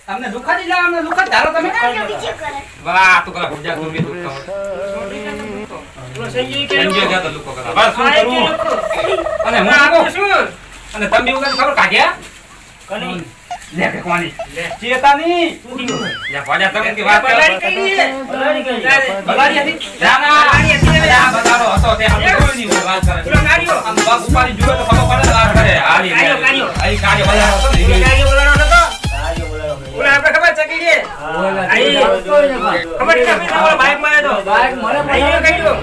તમને દુખા દી લાવ અમને દુખા ધારો તમે વાહ તું કલા ભોજા તું બી દુખા સંજય ગયા તો લુકો કરા બસ શું કરું અને હું શું અને તમે ઉગા ખબર કાઢ્યા કની લે કે કોની લે ચેતાની લે ભોજા તમે કે વાત બલાડી હતી જાના બલાડી હતી આ બતાડો હતો તે આપણે કોઈ ની વાત કરે પૂરા ગાડીઓ આમ બાપ ઉપાડી જુએ તો ખબર પડે વાત કરે હાલી ગાડીઓ આઈ ગાડીઓ બજારો હતો ને ગાડીઓ બજારો હતો ઓલા આપણે ખબર ચકી દે આઈ ખબર કે આપણે બાઈક માં આવ્યો બાઈક મને પછાડો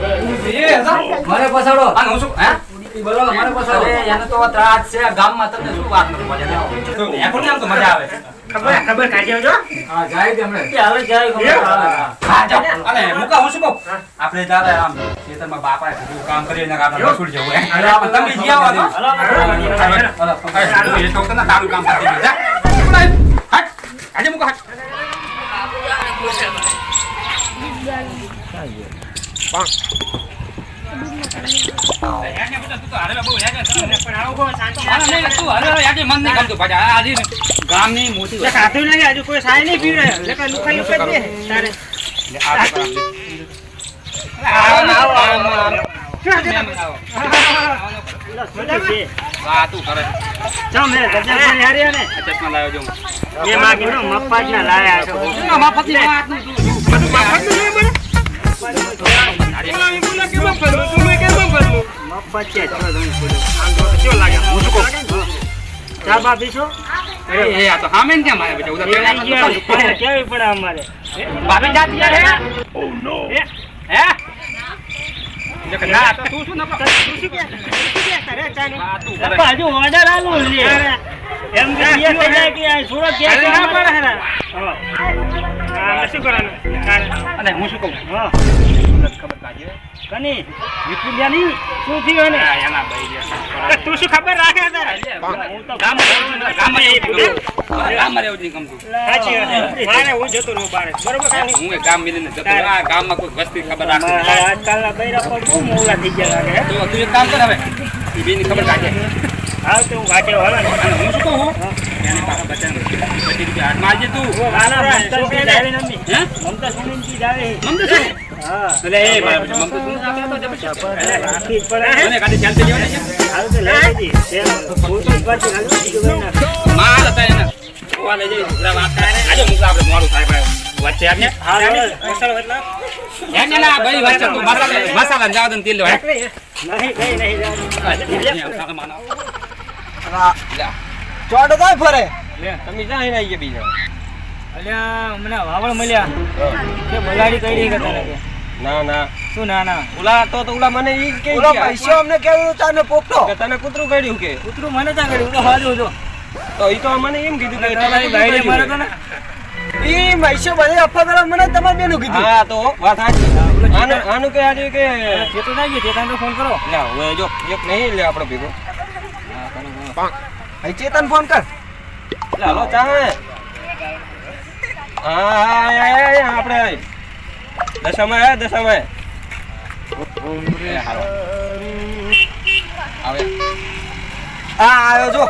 મને પછાડો અને હું શું હે ઈ બોલો મને પછાડો એને તો ત્રાસ છે ગામમાં તમને શું વાત નથી મજા આવે તો એ કોને આમ તો મજા આવે ખબર કાઢી આવજો હા જાય કે હમણે કે આવે જાય ખબર આવે હા જાવ અને મુકા હું શું કહું આપણે જારે આમ ખેતરમાં બાપા કામ કરીને આપણે રસોડ જવું હે અરે આપ તમે જીયા હો હાલો એ તો તને તારું કામ કરી દે હટ આજે મુકા હટ પાંચ ગામની મોટી ખાતું નહીં આજુ કોઈ સાય નહીં પી રહ્યો લુકા લુકા દે તારે વાતું કરે ચો મે ગજબ યાર ને ચશ્મા લાવ્યો જો મે માગીનો મફત ના લાયા છો મફત ની વાત નહીં મફત નહીં મને હું શું કહું ખબર કાઢી કની વિપુલિયાની શું થયું ને એના ભાઈ તું શું ખબર રાખે તારે હું તો ગામમાં રહેવું નહીં ગમતું સાચી મારે હું જતો રહું બારે બરોબર હું એ ગામ મિલીને જતો આ ગામમાં કોઈ વસ્તી ખબર રાખે આજકાલના બૈરા પર બહુ મોલા થઈ ગયા લાગે તો તું એક કામ કર હવે ઈ બેની ખબર કાઢે હા તો હું કાઢે હાલો ને હું શું કહું એને પાછા બચાને 20 રૂપિયા હાથ મારજે તું આના રસ્તા પે જાવે નમી હે મમતા સુનીનથી જાવે મમતા સુની હા એટલે એ મમતા સુની જાવે તો જબરજસ્ત રાખી પર મને કાઢી ચાલતે લેવા ને હાલ તો લઈ દી તે ફોટો પાછી હાલ દીધું ના માર હતા એને ઓવા લઈ જઈ પૂરા વાત કરે આજે મુકલા આપણે મોડું થાય ભાઈ વચ્ચે આપણે હા મસાલો એટલા એને ના ભાઈ વચ્ચે તું મસાલા જાવ દન તેલ લે નહીં માનો ચોડો તો ફરે લે તમે જા અહીં આવી ગયા બીજા અલ્યા મને વાવળ મળ્યા કે બલાડી કઈ રહી તને કે ના ના શું ના ના ઓલા તો ઓલા મને ઈ કે ઓલા પૈસો અમને કેવું તાને પોપટો કે તને કૂતરું કાઢ્યું કે કૂતરું મને તા કાઢ્યું તો હાજો જો તો ઈ તો મને એમ કીધું કે તમારી ભાઈને મારે તો ને ઈ પૈસો બને અફા પેલા મને તમાર બેનું કીધું હા તો વાત સાચી આનું કે આજે કે ચેતો ના ગયો ચેતન ફોન કરો લે હવે જો એક નહીં લે આપણો ભેગો હા કરો આ ચેતન ફોન કર લે હાલો ચાહે હા આપણે દશામાં રે હાલો આવે આ આવ્યો જો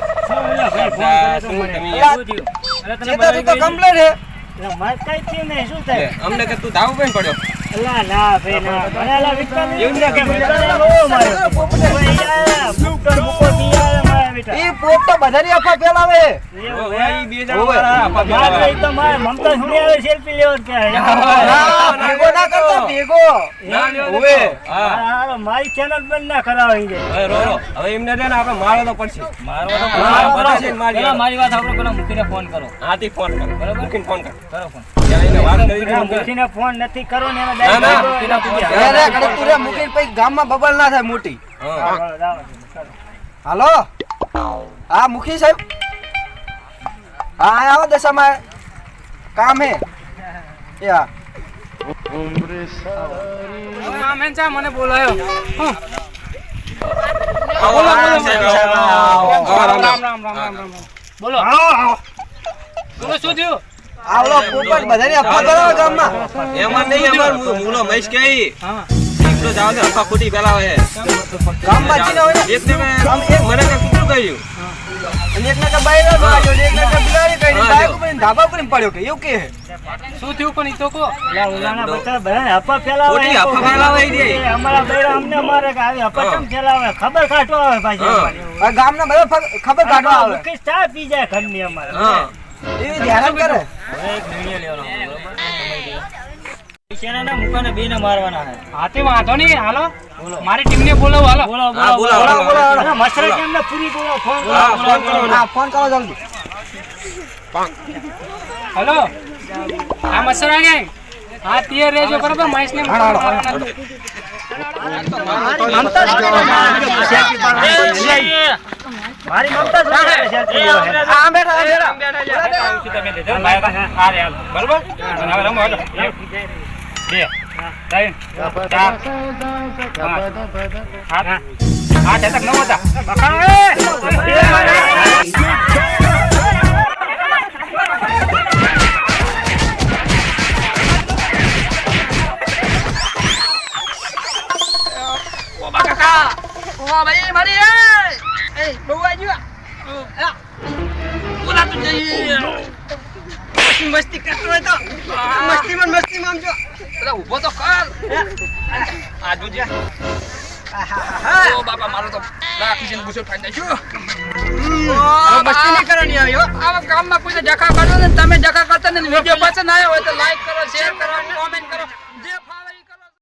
ભાઈ ફોન કરે તો ચેતન તો કમ્પ્લીટ હે મત કઈ થયું નહીં શું થાય અમને કે તું ધાવ પણ પડ્યો અલ્લા ના ભાઈ ના બનાલા વિકલ એવું ના કે ઓ મારે પોપટે ભાઈ યાર બુકર મુકો દિયા મારે બેટા ઈ પોત તો બધાની અફવા ફેલાવે. એવું ઓય, હે? ઈ બે જણા મારા આપા મારે ફેલાવા. ઈ તો મારે મમતા સુની આવે સેલ્ફી લેવા કે ના, ભેગો ના કરતો, ભેગો. ના લ્યો ઓવે. દેખો. હા. મારી ચેનલ બંધ ના કરાવી દે હવે રો. હવે એમને છે ને આપણે મારવો તો પડશે. મારવો તો હા, બરાબર પડશે છે. ને મારી પેલા હારે. મારી વાત સાંભળો, પેલા મૂકીને ફોન કરો. હાથી ફોન કર. બરાબર? મૂકીને ફોન કર. કરો ફોન. ત્યાં એને વાત કરી પેલા દીધી. મૂકીને ફોન નથી કરો ને એને ના, ના, direct પેલા કીધું. ફોન. રે, ઘડીક તું રે, મૂકીને પછી ગામમાં બબલ ના થાય મોટી. હા. હાલો હા મુખી સાહેબ હા આવો દશામાં કામ હે યા મને બોલાયો. બોલો, સાહેબ, આવો. બોલો. બોલો, શું થયું? આવલો પોપટ બધાની અફવા કરાવે ગામમાં. એમાં નહીં, અમાર મૂલો મહેશ કે ઈ. હા. દીકરો જાવ છે, અફવા ખોટી ફેલાવે છે. ગામમાં ચીના હોય ને એટલે મેં મને કાંઈક કીધું કહ્યું. અને એકને કે બાયરો ભાગ્યો ને એકને કે બિલાડી કરી હા, બાઈક જો. ઉપર ધાબા ઉપર પડ્યો કે એવું કે હે? શું થયું પણ ઈ તો કહો. ઓલાના બધા બધાને અફવા ફેલાવે ખોટી અફવા ફેલાવે ઈ રે. એ અમારા બૈરા અમને મારે કે આવી અફવા કેમ ફેલાવે ખબર કાઢવા આવે પાછી હા. અમારી. આ ગામના બધા ખબર કાઢવા આવે મુકેશ ચા પી જાય ઘરની અમારે હા. એ ધ્યાન જ કરે હવે એક નિર્ણય લેવાનો છે, બરોબર? શેનાના મુકાને બેને મારવાના છે. હાથી વાંધો નહીં હાલો મારી ટીમને બોલાવો હાલો બોલો, હા, બોલો, બોલાવો, બોલો. બોલાવો. અને મસરા કેમ ને પૂરી બોલો ફોન કરો. હા, ફોન કરો. હા ફોન કરો જલ્દી હાલો આ મસરા ગેંગ હા તે રેજો બરાબર મહેશ ને મમતા મારી મમતા જ વધારે selfie લેવા હે. આ બેઠા તમે લેજો હા રે હાલ બરાબર હવે રમો હાલો 1 2 3 4 5 8 તક 9 હતા બકાળો મસ્તી કરતો હોય તો મસ્તીમાં આમ જો પેલા ઊભો તો કર આ જોજે ઓ બાપા મારો તો રાખીને ગુસ્સો ખાઈ નાખ્યો મસ્તી નહીં કરવાની આવી હો આવા કામમાં કોઈ જખા કાઢો ને તમે જખા કરતા ને વિડિયો પસંદ આવ્યો હોય તો લાઈક કરો શેર કરો કોમેન્ટ